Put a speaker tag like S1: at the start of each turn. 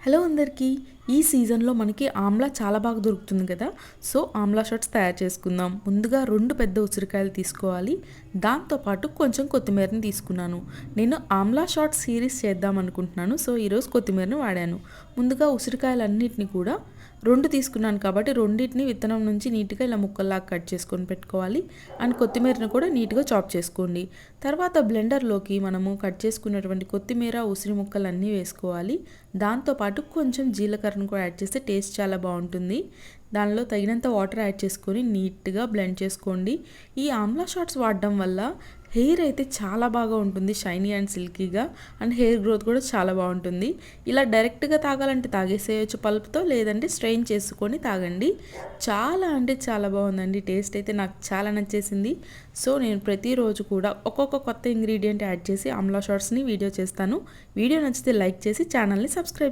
S1: Hello అందరికీ ఈ సీజన్లో మనకి ఆమ్లా చాలా బాగా దొరుకుతుంది కదా. సో ఆమ్లా షాట్స్ తయారు చేసుకుందాం. ముందుగా 2 పెద్ద ఉసిరికాయలు తీసుకోవాలి. దాంతోపాటు కొంచెం కొత్తిమీరని తీసుకున్నాను. నేను ఆమ్లా షాట్ సిరీస్ చేద్దాం అనుకుంటున్నాను. సో ఈరోజు కొత్తిమీరని వాడాను. ముందుగా ఉసిరికాయలన్నిటిని కూడా 2 తీసుకున్నాను కాబట్టి రెండింటిని విత్తనం నుంచి నీట్గా ఇలా ముక్కల్లాగా కట్ చేసుకొని పెట్టుకోవాలి. అండ్ కొత్తిమీరని కూడా నీట్గా చాప్ చేసుకోండి. తర్వాత బ్లెండర్లోకి మనము కట్ చేసుకున్నటువంటి కొత్తిమీర ఉసిరి ముక్కలన్నీ వేసుకోవాలి. దాంతోపాటు కొంచెం జీలకర్రను కూడా యాడ్ చేస్తే టేస్ట్ చాలా బాగుంటుంది. దానిలో తగినంత వాటర్ యాడ్ చేసుకొని నీట్గా బ్లెండ్ చేసుకోండి. ఈ ఆమ్లా షాట్స్ వాడడం వల్ల హెయిర్ అయితే చాలా బాగా ఉంటుంది, షైనీ అండ్ సిల్కీగా. అండ్ హెయిర్ గ్రోత్ కూడా చాలా బాగుంటుంది. ఇలా డైరెక్ట్గా తాగాలంటే తాగేసేయచ్చు పల్ప్తో, లేదంటే స్ట్రెయిన్ చేసుకొని తాగండి. చాలా అంటే చాలా బాగుందండి. టేస్ట్ అయితే నాకు చాలా నచ్చేసింది. సో నేను ప్రతిరోజు కూడా ఒక్కొక్క కొత్త ఇంగ్రీడియంట్ యాడ్ చేసి ఆమ్లా షాట్స్ని వీడియో చేస్తాను. వీడియో నచ్చితే లైక్ చేసి ఛానల్ని సబ్స్క్రైబ్